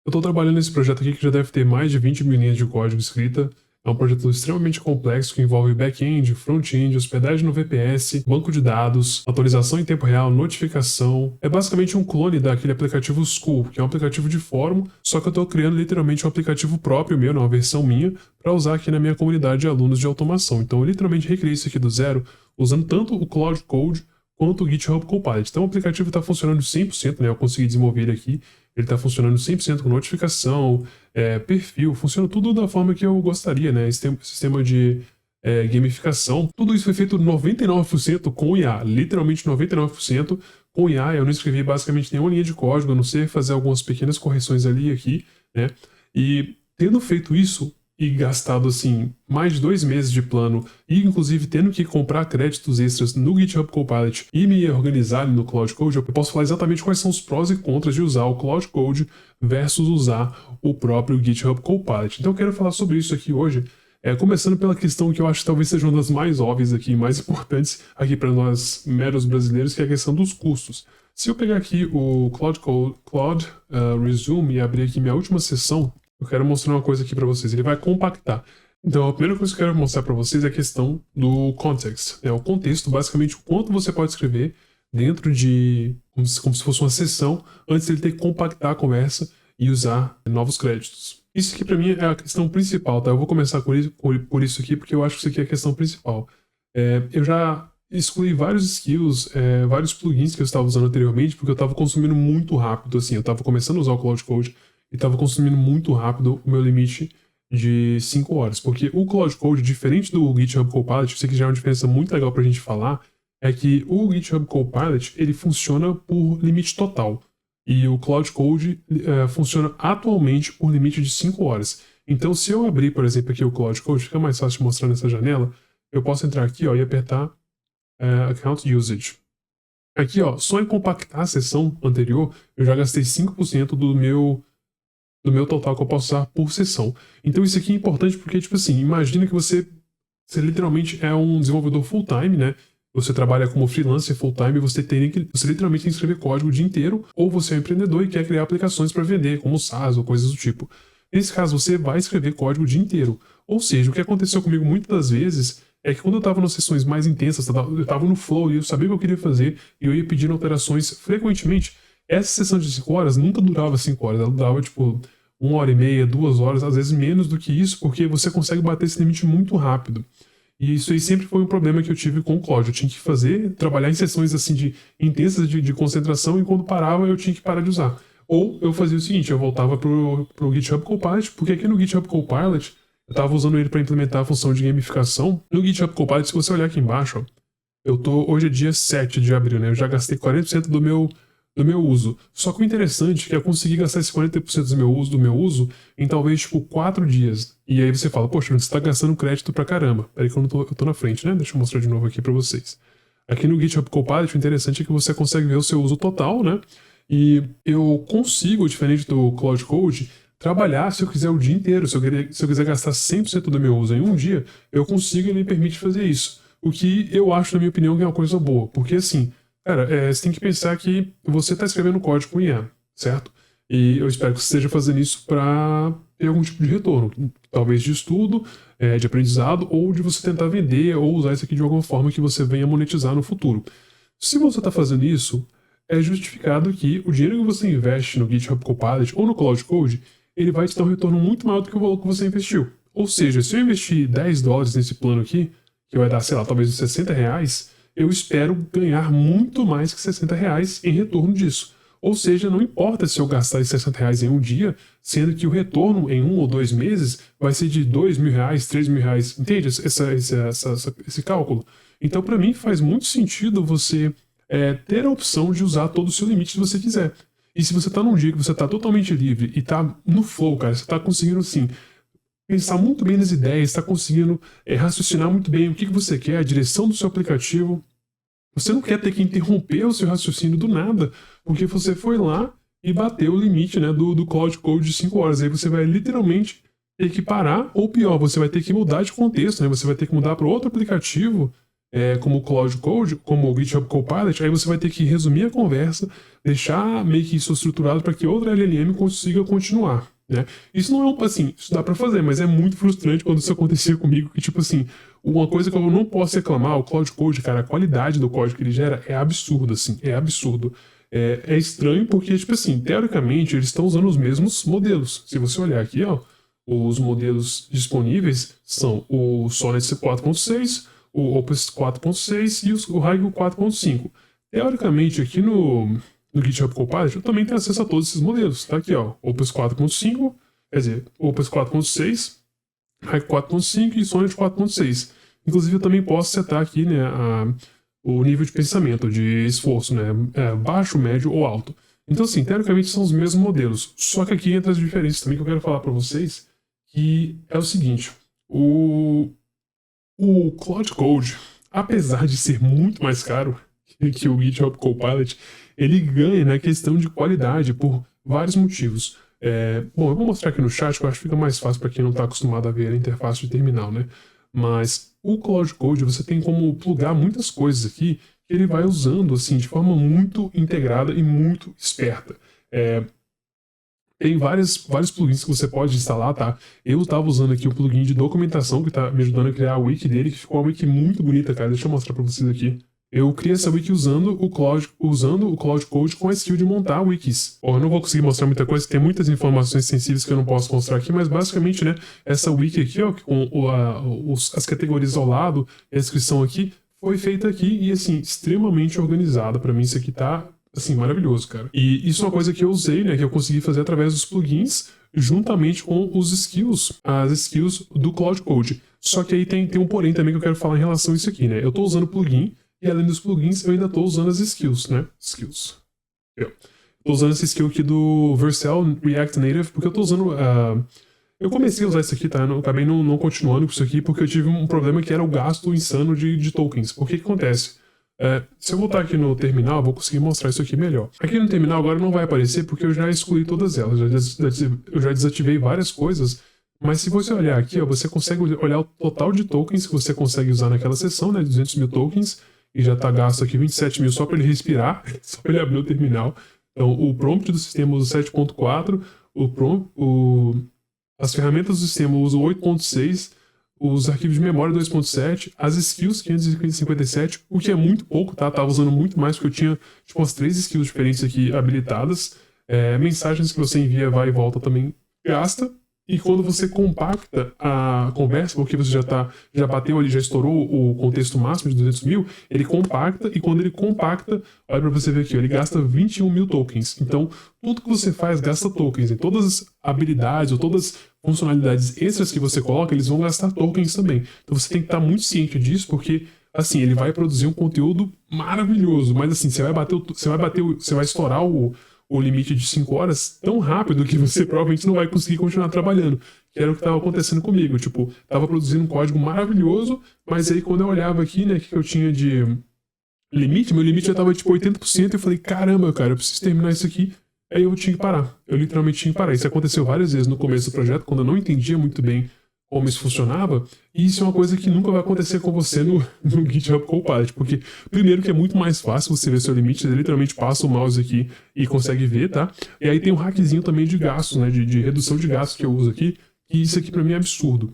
Eu estou trabalhando nesse projeto aqui que já deve ter mais de 20 mil linhas de código escrita. É um projeto extremamente complexo que envolve back-end, front-end, hospedagem no VPS, banco de dados, atualização em tempo real, notificação. É basicamente um clone daquele aplicativo School, que é um aplicativo de fórum, só que eu estou criando literalmente um aplicativo próprio meu, uma versão minha, para usar aqui na minha comunidade de alunos de automação. Então eu literalmente recriei isso aqui do zero, usando tanto o Cloud Code quanto o GitHub Copilot. Então o aplicativo está funcionando 100%, né? Eu consegui desenvolver ele aqui. Ele está funcionando 100% com notificação, perfil, funciona tudo da forma que eu gostaria, né? Sistema de gamificação. Tudo isso foi feito 99% com IA, literalmente 99% com IA. Eu não escrevi basicamente nenhuma linha de código, a não ser fazer algumas pequenas correções ali e aqui, né? E tendo feito isso, e gastado assim mais de 2 meses de plano e inclusive tendo que comprar créditos extras no GitHub Copilot e me organizar no Cloud Code, eu posso falar exatamente quais são os prós e contras de usar o Cloud Code versus usar o próprio GitHub Copilot. Então eu quero falar sobre isso aqui hoje, começando pela questão que eu acho que talvez seja uma das mais óbvias aqui, mais importantes aqui para nós meros brasileiros, que é a questão dos custos. Se eu pegar aqui o Cloud Resume e abrir aqui minha última sessão, eu quero mostrar uma coisa aqui para vocês. Ele vai compactar. Então, a primeira coisa que eu quero mostrar para vocês é a questão do context. O contexto, basicamente, o quanto você pode escrever dentro de... como se fosse uma sessão, antes de ele ter que compactar a conversa e usar novos créditos. Isso aqui, para mim, é a questão principal, tá? Eu vou começar por isso aqui, porque eu acho que isso aqui é a questão principal. Eu já excluí vários skills, vários plugins que eu estava usando anteriormente, porque eu estava consumindo muito rápido, assim. Eu estava começando a usar o Cloud Code e estava consumindo muito rápido o meu limite de 5 horas. Porque o Cloud Code, diferente do GitHub Copilot, isso aqui já é uma diferença muito legal pra gente falar, é que o GitHub Copilot, ele funciona por limite total. E o Cloud Code funciona atualmente por limite de 5 horas. Então, se eu abrir, por exemplo, aqui o Cloud Code, fica mais fácil de mostrar nessa janela, eu posso entrar aqui e apertar Account Usage. Aqui, só em compactar a sessão anterior, eu já gastei 5% do meu total que eu posso usar por sessão. Então isso aqui é importante porque, tipo assim, imagina que você literalmente é um desenvolvedor full-time, né? Você trabalha como freelancer full-time e você literalmente tem que escrever código o dia inteiro, ou você é um empreendedor e quer criar aplicações para vender, como SaaS ou coisas do tipo. Nesse caso, você vai escrever código o dia inteiro. Ou seja, o que aconteceu comigo muitas das vezes é que quando eu estava nas sessões mais intensas, eu estava no flow e eu sabia o que eu queria fazer e eu ia pedindo alterações frequentemente. Essa sessão de 5 horas nunca durava 5 horas, ela durava, tipo, 1h30, 2 horas, às vezes menos do que isso, porque você consegue bater esse limite muito rápido. E isso aí sempre foi um problema que eu tive com o Cloud. Eu tinha que trabalhar em sessões assim intensas de concentração, e quando parava eu tinha que parar de usar. Ou eu fazia o seguinte, eu voltava pro GitHub Copilot, porque aqui no GitHub Copilot, eu estava usando ele para implementar a função de gamificação. No GitHub Copilot, se você olhar aqui embaixo, hoje é dia 7 de abril, né? Eu já gastei 40% do meu uso. Só que o interessante é que eu consegui gastar esse 40% do meu uso em talvez, 4 dias. E aí você fala, poxa, você tá gastando crédito pra caramba. Peraí que eu tô na frente, né? Deixa eu mostrar de novo aqui pra vocês. Aqui no GitHub Copilot, o interessante é que você consegue ver o seu uso total, né? E eu consigo, diferente do Cloud Code, trabalhar se eu quiser o dia inteiro. Se eu quiser gastar 100% do meu uso em um dia, eu consigo e ele me permite fazer isso. O que eu acho, na minha opinião, que é uma coisa boa. Porque assim, cara, você tem que pensar que você está escrevendo código com IA, certo? E eu espero que você esteja fazendo isso para ter algum tipo de retorno. Talvez de estudo, de aprendizado, ou de você tentar vender ou usar isso aqui de alguma forma que você venha monetizar no futuro. Se você está fazendo isso, é justificado que o dinheiro que você investe no GitHub Copilot ou no Cloud Code, ele vai te dar um retorno muito maior do que o valor que você investiu. Ou seja, se eu investir $10 nesse plano aqui, que vai dar, sei lá, talvez uns R$60, eu espero ganhar muito mais que R$60 em retorno disso. Ou seja, não importa se eu gastar esses R$60 em um dia, sendo que o retorno em 1 ou 2 meses vai ser de R$2.000, R$3.000. Entende esse cálculo? Então, para mim, faz muito sentido você ter a opção de usar todo o seu limite se você quiser. E se você tá num dia que você tá totalmente livre e tá no flow, cara, você tá conseguindo, assim, pensar muito bem nas ideias, está conseguindo raciocinar muito bem o que você quer, a direção do seu aplicativo. Você não quer ter que interromper o seu raciocínio do nada, porque você foi lá e bateu o limite, né, do Cloud Code de 5 horas. Aí você vai literalmente ter que parar, ou pior, você vai ter que mudar de contexto, né? Você vai ter que mudar para outro aplicativo como o Cloud Code, como o GitHub Copilot, aí você vai ter que resumir a conversa, deixar meio que isso estruturado para que outra LLM consiga continuar, né? Isso não é assim, isso dá para fazer, mas é muito frustrante quando isso acontecer comigo, que tipo assim, uma coisa que eu não posso reclamar, o Cloud Code, cara, a qualidade do código que ele gera é absurda, assim, é absurdo. É estranho porque, tipo assim, teoricamente eles estão usando os mesmos modelos. Se você olhar aqui, ó, os modelos disponíveis são o Sonnet 4.6, o Opus 4.6 e o Raigo 4.5. Teoricamente, aqui no GitHub Copilot, eu também tenho acesso a todos esses modelos. Tá aqui, ó, Opus 4.5, quer dizer, Opus 4.6, Raigo 4.5 e Sonnet 4.6. Inclusive, eu também posso setar aqui, né, o nível de pensamento, de esforço, né, baixo, médio ou alto. Então, assim, teoricamente são os mesmos modelos. Só que aqui entra as diferenças também que eu quero falar para vocês, que é o seguinte, o Cloud Code, apesar de ser muito mais caro que o GitHub Copilot, ele ganha na questão de qualidade por vários motivos. Bom, eu vou mostrar aqui no chat, que eu acho que fica mais fácil para quem não está acostumado a ver a interface de terminal, né? Mas o Cloud Code, você tem como plugar muitas coisas aqui que ele vai usando assim de forma muito integrada e muito esperta. Tem vários plugins que você pode instalar, tá? Eu estava usando aqui o plugin de documentação que tá me ajudando a criar a wiki dele, que ficou uma wiki muito bonita, cara. Deixa eu mostrar para vocês aqui. Eu criei essa wiki usando o Cloud Code com a skill de montar wikis. Eu não vou conseguir mostrar muita coisa, tem muitas informações sensíveis que eu não posso mostrar aqui, mas basicamente, né, essa wiki aqui, ó, com as categorias ao lado e a descrição aqui, foi feita aqui e, assim, extremamente organizada. Para mim, isso aqui tá, assim, maravilhoso, cara. E isso é uma coisa que eu usei, né, que eu consegui fazer através dos plugins, juntamente com as skills do Cloud Code. Só que aí tem um porém também que eu quero falar em relação a isso aqui, né? Eu tô usando o plugin, e além dos plugins, eu ainda estou usando as skills, né? Skills. Estou usando essa skill aqui do Vercel React Native, porque eu estou usando... eu comecei a usar isso aqui, tá? Eu acabei não continuando com isso aqui, porque eu tive um problema que era o gasto insano de tokens. Por que acontece? Se eu voltar aqui no terminal, eu vou conseguir mostrar isso aqui melhor. Aqui no terminal agora não vai aparecer, porque eu já excluí todas elas. Eu já desativei várias coisas. Mas se você olhar aqui, ó, você consegue olhar o total de tokens que você consegue usar naquela sessão, né? 200 mil tokens. E já tá gasto aqui 27 mil só para ele respirar, só para ele abrir o terminal. Então, o prompt do sistema usa 7.4, as ferramentas do sistema usam 8.6, os arquivos de memória 2.7, as skills 557, o que é muito pouco, tá? Tava usando muito mais, porque eu tinha tipo umas 3 skills diferentes aqui habilitadas. Mensagens que você envia, vai e volta também gasta. E quando você compacta a conversa, porque você já bateu ali, já estourou o contexto máximo de 200 mil, ele compacta, e quando ele compacta, olha pra você ver aqui, ele gasta 21 mil tokens. Então, tudo que você faz gasta tokens. E todas as habilidades ou todas as funcionalidades extras que você coloca, eles vão gastar tokens também. Então você tem que estar muito ciente disso, porque, assim, ele vai produzir um conteúdo maravilhoso, mas assim, você vai estourar o limite de 5 horas tão rápido que você provavelmente não vai conseguir continuar trabalhando. Que era o que estava acontecendo comigo. Tipo, tava produzindo um código maravilhoso, mas aí quando eu olhava aqui, né, que eu tinha de limite, meu limite já tava tipo 80%, e eu falei, caramba, cara, eu preciso terminar isso aqui. Aí eu tinha que parar. Eu literalmente tinha que parar. Isso aconteceu várias vezes no começo do projeto, quando eu não entendia muito bem como isso funcionava, e isso é uma coisa que nunca vai acontecer com você no GitHub Copilot, porque primeiro que é muito mais fácil você ver seu limite, você literalmente passa o mouse aqui e consegue ver, tá? E aí tem um hackzinho também de gastos, né, de redução de gastos que eu uso aqui, e isso aqui pra mim é absurdo.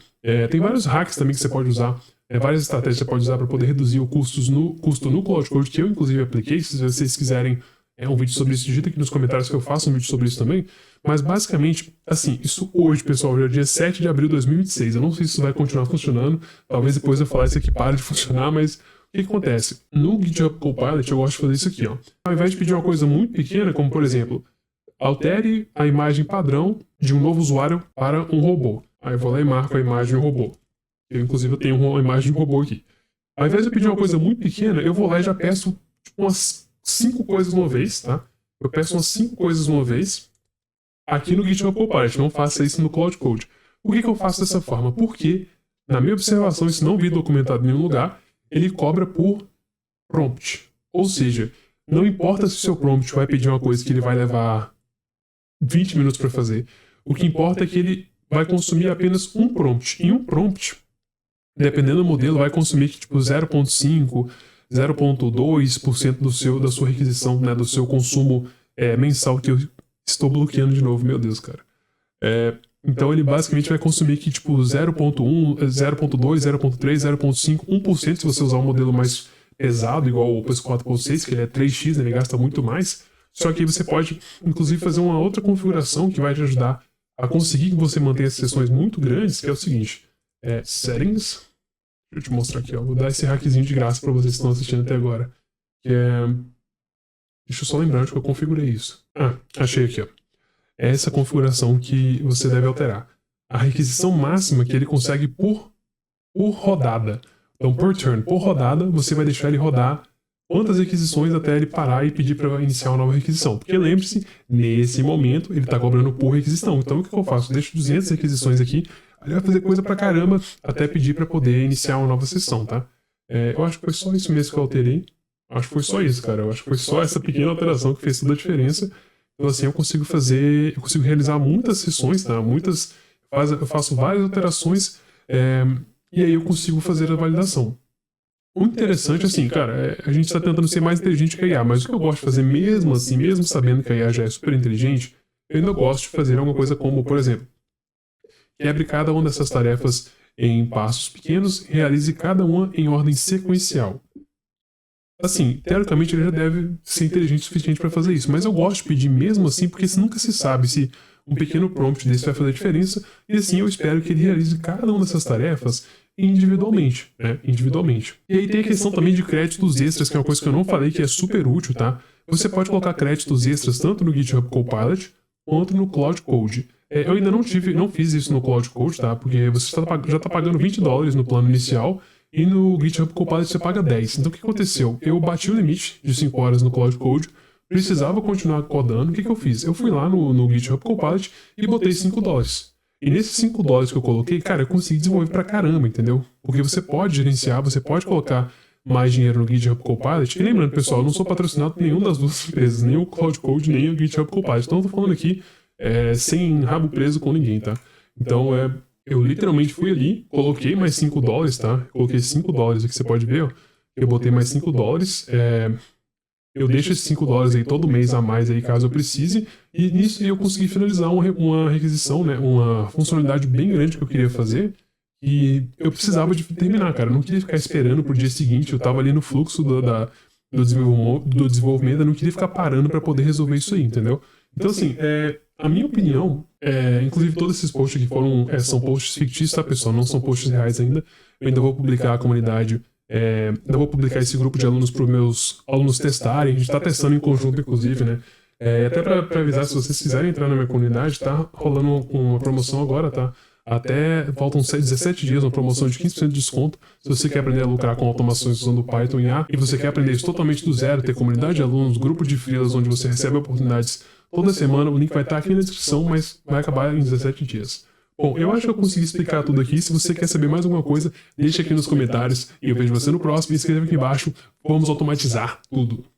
Tem vários hacks também que você pode usar, várias estratégias que você pode usar para poder reduzir o custo no Cloud Code, que eu inclusive apliquei. Se vocês quiserem um vídeo sobre isso, digita aqui nos comentários que eu faço um vídeo sobre isso também. Mas basicamente, assim, isso hoje, pessoal, já é dia 7 de abril de 2026. Eu não sei se isso vai continuar funcionando. Talvez depois eu falar isso aqui pare de funcionar, mas o que acontece? No GitHub Copilot eu gosto de fazer isso aqui, ó. Ao invés de pedir uma coisa muito pequena, como por exemplo, altere a imagem padrão de um novo usuário para um robô. Aí eu vou lá e marco a imagem do robô. Inclusive eu tenho uma imagem de robô aqui. Ao invés de eu pedir uma coisa muito pequena, eu vou lá e já peço tipo, umas 5 coisas uma vez, tá? Eu peço umas 5 coisas uma vez aqui no GitHub Copilot. Não faça isso no Cloud Code. Por que eu faço dessa forma? Porque, na minha observação, isso não vi documentado em nenhum lugar, ele cobra por prompt. Ou seja, não importa se o seu prompt vai pedir uma coisa que ele vai levar 20 minutos para fazer. O que importa é que ele vai consumir apenas um prompt. E um prompt dependendo do modelo, vai consumir tipo 0,5, 0,2% da sua requisição, né, do seu consumo mensal, que eu estou bloqueando de novo, meu Deus, cara. Então ele basicamente vai consumir que tipo 0,1, 0,2, 0,3, 0,5, 1% se você usar um modelo mais pesado, igual o PS 4.6, que ele é 3x, né, ele gasta muito mais. Só que aí você pode, inclusive, fazer uma outra configuração que vai te ajudar a conseguir que você mantenha sessões muito grandes, que é o seguinte, Settings. Deixa eu te mostrar aqui, ó. Vou dar esse hackzinho de graça para vocês que estão assistindo até agora. Deixa eu só lembrar onde que eu configurei isso. Achei aqui, ó. É essa configuração que você deve alterar. A requisição máxima que ele consegue por rodada. Então, por turn, por rodada, você vai deixar ele rodar quantas requisições até ele parar e pedir para iniciar uma nova requisição. Porque lembre-se, nesse momento, ele está cobrando por requisição. Então, o que eu faço? Eu deixo 200 requisições aqui, ele vai fazer coisa pra caramba até pedir para poder iniciar uma nova sessão, tá? Eu acho que foi só isso mesmo que eu alterei. Acho que foi só isso, cara. Eu acho que foi só essa pequena alteração que fez toda a diferença. Então, assim, eu consigo realizar muitas sessões, tá? Eu faço várias alterações, e aí eu consigo fazer a validação. O interessante, assim, cara, a gente está tentando ser mais inteligente que a IA, mas o que eu gosto de fazer mesmo assim, mesmo sabendo que a IA já é super inteligente, eu ainda gosto de fazer alguma coisa como, por exemplo, quebre cada uma dessas tarefas em passos pequenos e realize cada uma em ordem sequencial. Assim, teoricamente ele já deve ser inteligente o suficiente para fazer isso, mas eu gosto de pedir mesmo assim, porque nunca se sabe se um pequeno prompt desse vai fazer diferença, e assim eu espero que ele realize cada uma dessas tarefas individualmente, né? Individualmente. E aí tem a questão também de créditos extras, que é uma coisa que eu não falei, que é super útil, tá? Você pode colocar créditos extras tanto no GitHub Copilot quanto no Cloud Code. Eu ainda não fiz isso no Cloud Code, tá? Porque você já está pagando $20 no plano inicial, e no GitHub Copilot você paga 10. Então o que aconteceu? Eu bati o limite de 5 horas no Cloud Code, precisava continuar codando. O que eu fiz? Eu fui lá no GitHub Copilot e botei $5. E nesses $5 que eu coloquei, cara, eu consegui desenvolver pra caramba, entendeu? Porque você pode gerenciar, você pode colocar mais dinheiro no GitHub Copilot. E lembrando, pessoal, eu não sou patrocinado por nenhuma das duas empresas, nem o Cloud Code, nem o GitHub Copilot. Então eu tô falando aqui sem rabo preso com ninguém, tá? Então eu literalmente fui ali, coloquei mais $5, tá? Eu coloquei $5 aqui, você pode ver, ó. Eu botei mais $5, eu deixo esses $5 aí todo mês a mais aí, caso eu precise, e nisso eu consegui finalizar uma requisição, né? Uma funcionalidade bem grande que eu queria fazer, e eu precisava de terminar, cara. Eu não queria ficar esperando pro dia seguinte, eu tava ali no fluxo do desenvolvimento, eu não queria ficar parando para poder resolver isso aí, entendeu? Então, assim, a minha opinião, inclusive todos esses posts aqui são posts fictícios, tá, pessoal? Não são posts reais ainda. Eu ainda vou publicar a comunidade, ainda vou publicar esse grupo de alunos para os meus alunos testarem. A gente está testando em conjunto, inclusive, né? Até para avisar, se vocês quiserem entrar na minha comunidade, tá rolando uma promoção agora, tá? Faltam 17 dias, uma promoção de 15% de desconto. Se você quer aprender a lucrar com automações usando Python e IA, e você quer aprender isso totalmente do zero, ter comunidade de alunos, grupo de freelas onde você recebe oportunidades toda semana, o link vai estar aqui na descrição, mas vai acabar em 17 dias. Bom, eu acho que eu consegui explicar tudo aqui. Se você quer saber mais alguma coisa, deixa aqui nos comentários e eu vejo você no próximo. E escreva aqui embaixo, vamos automatizar tudo.